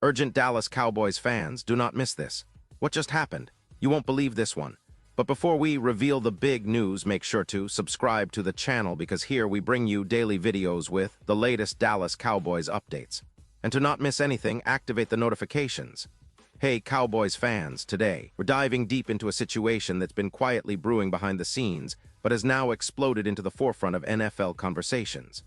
Urgent Dallas Cowboys fans, do not miss this. What just happened? You won't believe this one. But before we reveal the big news, make sure to subscribe to the channel because here we bring you daily videos with the latest Dallas Cowboys updates. And to not miss anything, activate the notifications. Hey Cowboys fans, today we're diving deep into a situation that's been quietly brewing behind the scenes, but has now exploded into the forefront of NFL conversations.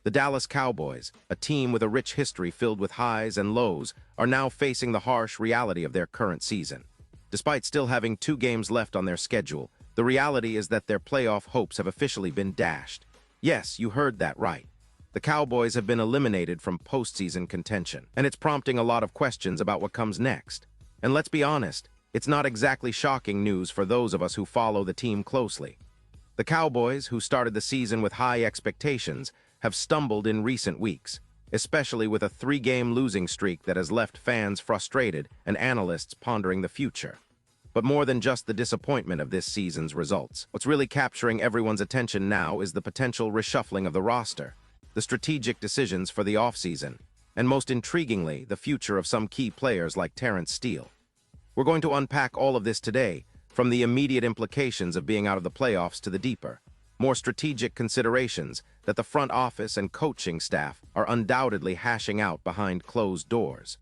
The Dallas Cowboys, a team with a rich history filled with highs and lows, are now facing the harsh reality of their current season. Despite still having 2 games left on their schedule, the reality is that their playoff hopes have officially been dashed. Yes, you heard that right. The Cowboys have been eliminated from postseason contention, and it's prompting a lot of questions about what comes next. And let's be honest, it's not exactly shocking news for those of us who follow the team closely. The Cowboys, who started the season with high expectations, have stumbled in recent weeks, especially with a 3-game losing streak that has left fans frustrated and analysts pondering the future. But more than just the disappointment of this season's results, what's really capturing everyone's attention now is the potential reshuffling of the roster, the strategic decisions for the offseason, and most intriguingly, the future of some key players like Terrence. We're going to unpack all of this today, from the immediate implications of being out of the playoffs to the deeper, more strategic considerations that the front office and coaching staff are undoubtedly hashing out behind closed doors.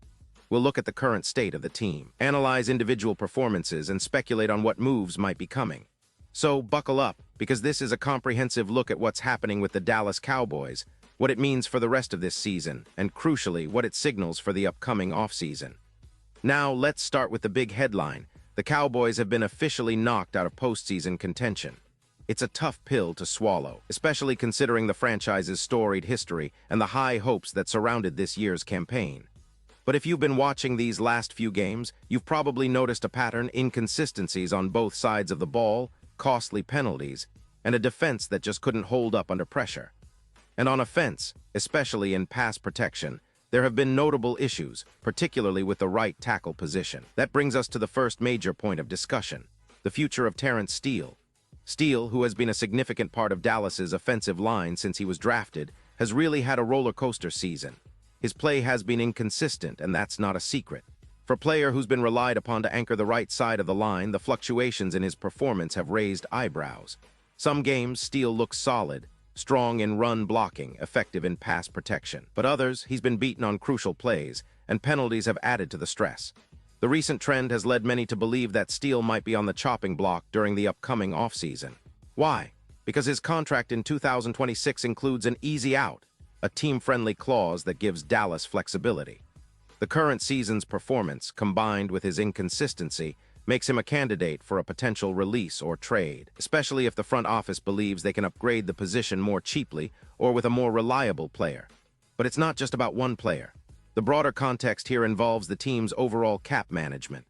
We'll look at the current state of the team, analyze individual performances, and speculate on what moves might be coming. So buckle up, because this is a comprehensive look at what's happening with the Dallas Cowboys, what it means for the rest of this season, and crucially, what it signals for the upcoming offseason. Now, let's start with the big headline. The Cowboys have been officially knocked out of postseason contention. It's a tough pill to swallow, especially considering the franchise's storied history and the high hopes that surrounded this year's campaign. But if you've been watching these last few games, you've probably noticed a pattern: inconsistencies on both sides of the ball, costly penalties, and a defense that just couldn't hold up under pressure. And on offense, especially in pass protection, there have been notable issues, particularly with the right tackle position. That brings us to the first major point of discussion: the future of Terrence. Steele, who has been a significant part of Dallas's offensive line since he was drafted, has really had a roller coaster season. His play has been inconsistent, and that's not a secret. For a player who's been relied upon to anchor the right side of the line, the fluctuations in his performance have raised eyebrows. Some games, Steele looks solid, strong in run blocking, effective in pass protection. But others, he's been beaten on crucial plays, and penalties have added to the stress. The recent trend has led many to believe that Steele might be on the chopping block during the upcoming offseason. Why? Because his contract in 2026 includes an easy out, a team-friendly clause that gives Dallas flexibility. The current season's performance, combined with his inconsistency, makes him a candidate for a potential release or trade, especially if the front office believes they can upgrade the position more cheaply or with a more reliable player. But it's not just about one player. The broader context here involves the team's overall cap management.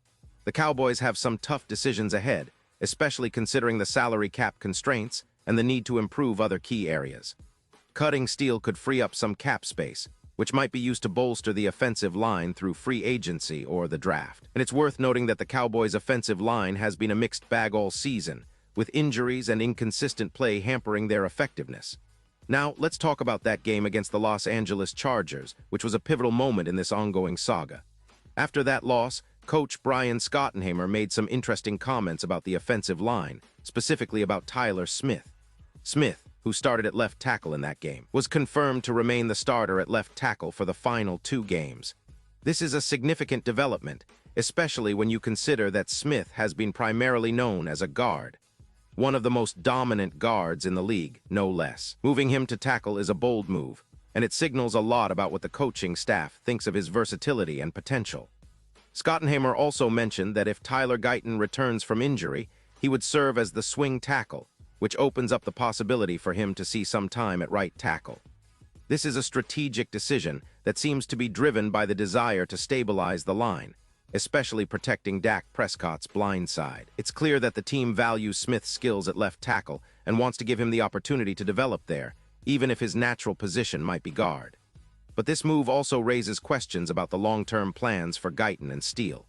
The Cowboys have some tough decisions ahead, especially considering the salary cap constraints and the need to improve other key areas. Cutting Steele could free up some cap space, which might be used to bolster the offensive line through free agency or the draft. And it's worth noting that the Cowboys' offensive line has been a mixed bag all season, with injuries and inconsistent play hampering their effectiveness. Now, let's talk about that game against the Los Angeles Chargers, which was a pivotal moment in this ongoing saga. After that loss, coach Brian Schottenheimer made some interesting comments about the offensive line, specifically about Tyler Smith. Smith, who started at left tackle in that game, was confirmed to remain the starter at left tackle for the final 2 games. This is a significant development, especially when you consider that Smith has been primarily known as a guard. One of the most dominant guards in the league, no less. Moving him to tackle is a bold move, and it signals a lot about what the coaching staff thinks of his versatility and potential. Schottenheimer also mentioned that if Tyler Guyton returns from injury, he would serve as the swing tackle, which opens up the possibility for him to see some time at right tackle. This is a strategic decision that seems to be driven by the desire to stabilize the line, especially protecting Dak Prescott's blind side. It's clear that the team values Smith's skills at left tackle and wants to give him the opportunity to develop there, even if his natural position might be guard. But this move also raises questions about the long-term plans for Guyton and Steele.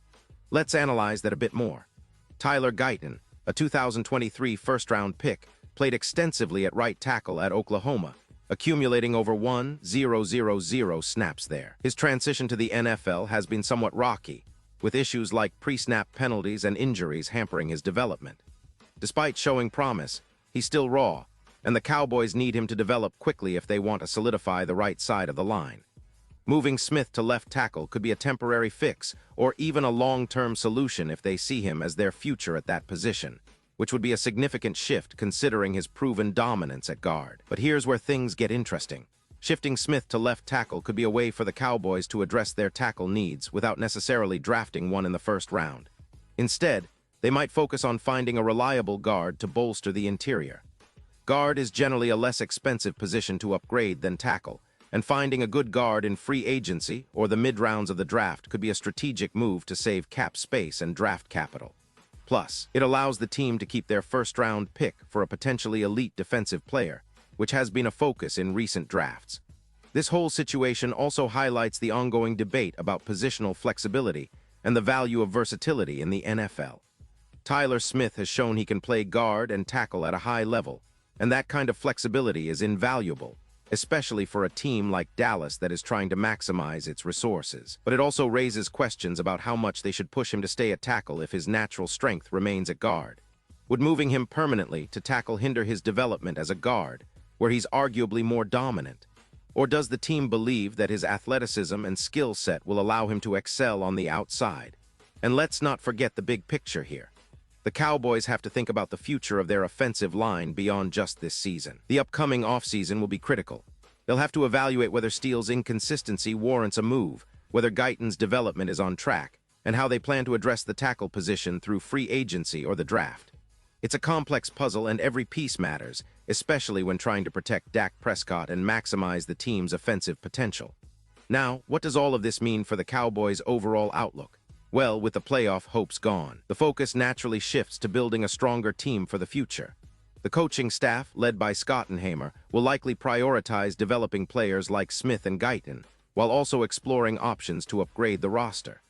Let's analyze that a bit more. Tyler Guyton, a 2023 first-round pick, played extensively at right tackle at Oklahoma, accumulating over 1,000 snaps there. His transition to the NFL has been somewhat rocky, with issues like pre-snap penalties and injuries hampering his development. Despite showing promise, he's still raw, and the Cowboys need him to develop quickly if they want to solidify the right side of the line. Moving Smith to left tackle could be a temporary fix or even a long-term solution if they see him as their future at that position, which would be a significant shift considering his proven dominance at guard. But here's where things get interesting. Shifting Smith to left tackle could be a way for the Cowboys to address their tackle needs without necessarily drafting one in the first round. Instead, they might focus on finding a reliable guard to bolster the interior. Guard is generally a less expensive position to upgrade than tackle, and finding a good guard in free agency or the mid-rounds of the draft could be a strategic move to save cap space and draft capital. Plus, it allows the team to keep their first-round pick for a potentially elite defensive player, which has been a focus in recent drafts. This whole situation also highlights the ongoing debate about positional flexibility and the value of versatility in the NFL. Tyler Smith has shown he can play guard and tackle at a high level, and that kind of flexibility is invaluable, especially for a team like Dallas that is trying to maximize its resources. But it also raises questions about how much they should push him to stay at tackle if his natural strength remains at guard. Would moving him permanently to tackle hinder his development as a guard, where he's arguably more dominant? Or does the team believe that his athleticism and skill set will allow him to excel on the outside? And let's not forget the big picture here. The Cowboys have to think about the future of their offensive line beyond just this season. The upcoming offseason will be critical. They'll have to evaluate whether Steele's inconsistency warrants a move, whether Guyton's development is on track, and how they plan to address the tackle position through free agency or the draft. It's a complex puzzle and every piece matters, especially when trying to protect Dak Prescott and maximize the team's offensive potential. Now, what does all of this mean for the Cowboys' overall outlook? Well, with the playoff hopes gone, the focus naturally shifts to building a stronger team for the future. The coaching staff, led by Schottenheimer, will likely prioritize developing players like Smith and Guyton, while also exploring options to upgrade the roster.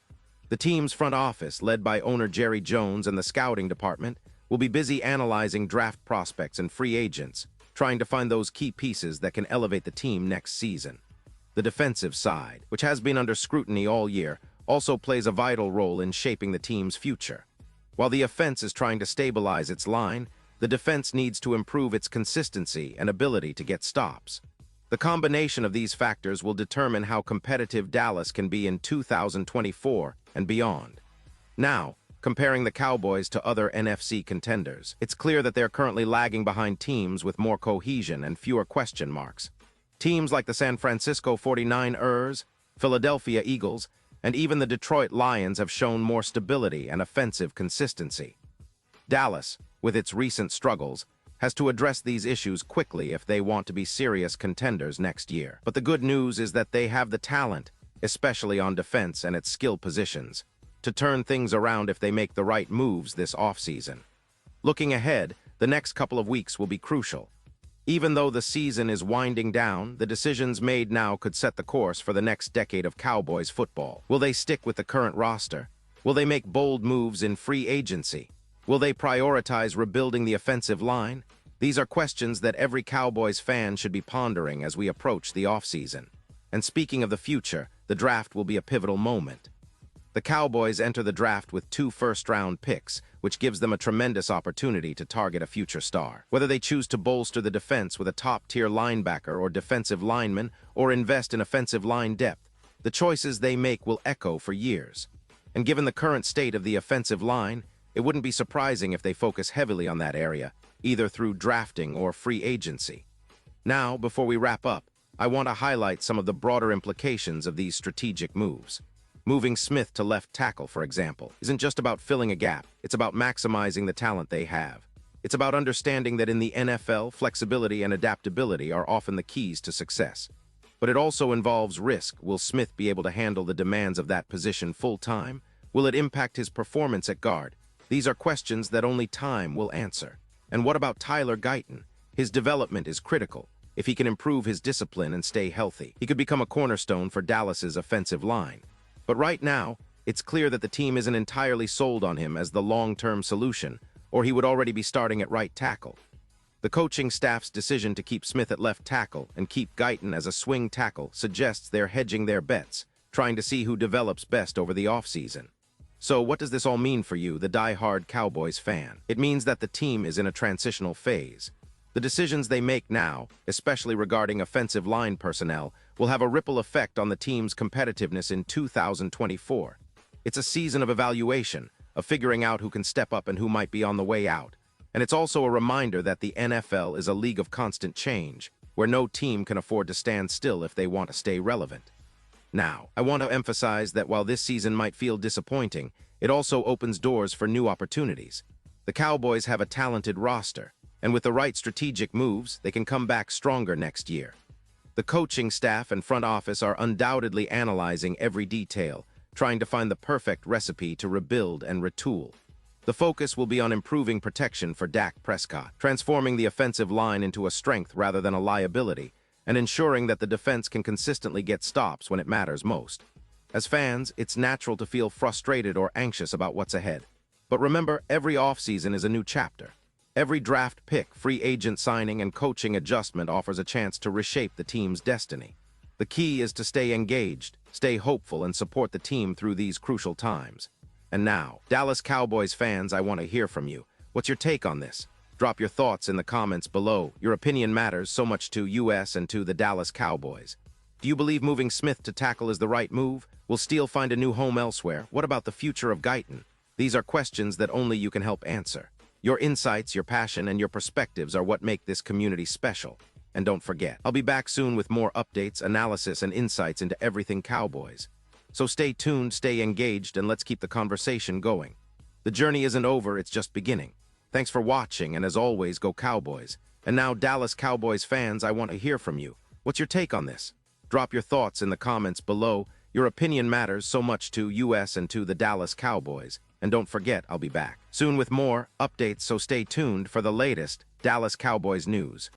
The team's front office, led by owner Jerry Jones and the scouting department, will be busy analyzing draft prospects and free agents, trying to find those key pieces that can elevate the team next season. The defensive side, which has been under scrutiny all year, also plays a vital role in shaping the team's future. While the offense is trying to stabilize its line, the defense needs to improve its consistency and ability to get stops. The combination of these factors will determine how competitive Dallas can be in 2024 and beyond. Now, comparing the Cowboys to other NFC contenders, it's clear that they're currently lagging behind teams with more cohesion and fewer question marks. Teams like the San Francisco 49ers, Philadelphia Eagles, and even the Detroit Lions have shown more stability and offensive consistency. Dallas, with its recent struggles, has to address these issues quickly if they want to be serious contenders next year. But the good news is that they have the talent, especially on defense and at skill positions, to turn things around if they make the right moves this offseason. Looking ahead, the next couple of weeks will be crucial. Even though the season is winding down, the decisions made now could set the course for the next decade of Cowboys football. Will they stick with the current roster? Will they make bold moves in free agency? Will they prioritize rebuilding the offensive line? These are questions that every Cowboys fan should be pondering as we approach the offseason. And speaking of the future, the draft will be a pivotal moment. The Cowboys enter the draft with 2 first-round picks, which gives them a tremendous opportunity to target a future star. Whether they choose to bolster the defense with a top-tier linebacker or defensive lineman or invest in offensive line depth, the choices they make will echo for years. And given the current state of the offensive line, it wouldn't be surprising if they focus heavily on that area, either through drafting or free agency. Now, before we wrap up, I want to highlight some of the broader implications of these strategic moves. Moving Smith to left tackle, for example, isn't just about filling a gap. It's about maximizing the talent they have. It's about understanding that in the NFL, flexibility and adaptability are often the keys to success. But it also involves risk. Will Smith be able to handle the demands of that position full-time? Will it impact his performance at guard? These are questions that only time will answer. And what about Tyler Guyton? His development is critical. If he can improve his discipline and stay healthy, he could become a cornerstone for Dallas's offensive line. But right now, it's clear that the team isn't entirely sold on him as the long-term solution, or he would already be starting at right tackle. The coaching staff's decision to keep Smith at left tackle and keep Guyton as a swing tackle suggests they're hedging their bets, trying to see who develops best over the offseason. So what does this all mean for you, the die-hard Cowboys fan? It means that the team is in a transitional phase. The decisions they make now, especially regarding offensive line personnel, will have a ripple effect on the team's competitiveness in 2024. It's a season of evaluation, of figuring out who can step up and who might be on the way out. And it's also a reminder that the NFL is a league of constant change, where no team can afford to stand still if they want to stay relevant. Now, I want to emphasize that while this season might feel disappointing, it also opens doors for new opportunities. The Cowboys have a talented roster, and with the right strategic moves, they can come back stronger next year. The coaching staff and front office are undoubtedly analyzing every detail, trying to find the perfect recipe to rebuild and retool. The focus will be on improving protection for Dak Prescott, transforming the offensive line into a strength rather than a liability, and ensuring that the defense can consistently get stops when it matters most. As fans, it's natural to feel frustrated or anxious about what's ahead. But remember, every offseason is a new chapter. Every draft pick, free agent signing, and coaching adjustment offers a chance to reshape the team's destiny. The key is to stay engaged, stay hopeful, and support the team through these crucial times. And now, Dallas Cowboys fans, I want to hear from you. What's your take on this? Drop your thoughts in the comments below. Your opinion matters so much to us and to the Dallas Cowboys. Do you believe moving Smith to tackle is the right move? Will Steele find a new home elsewhere? What about the future of Guyton? These are questions that only you can help answer. Your insights, your passion, and your perspectives are what make this community special. And don't forget, I'll be back soon with more updates, analysis, and insights into everything Cowboys. So stay tuned, stay engaged, and let's keep the conversation going. The journey isn't over, it's just beginning. Thanks for watching, and as always, go Cowboys. And now, Dallas Cowboys fans, I want to hear from you. What's your take on this? Drop your thoughts in the comments below. Your opinion matters so much to us and to the Dallas Cowboys. And don't forget, I'll be back soon with more updates, so stay tuned for the latest Dallas Cowboys news.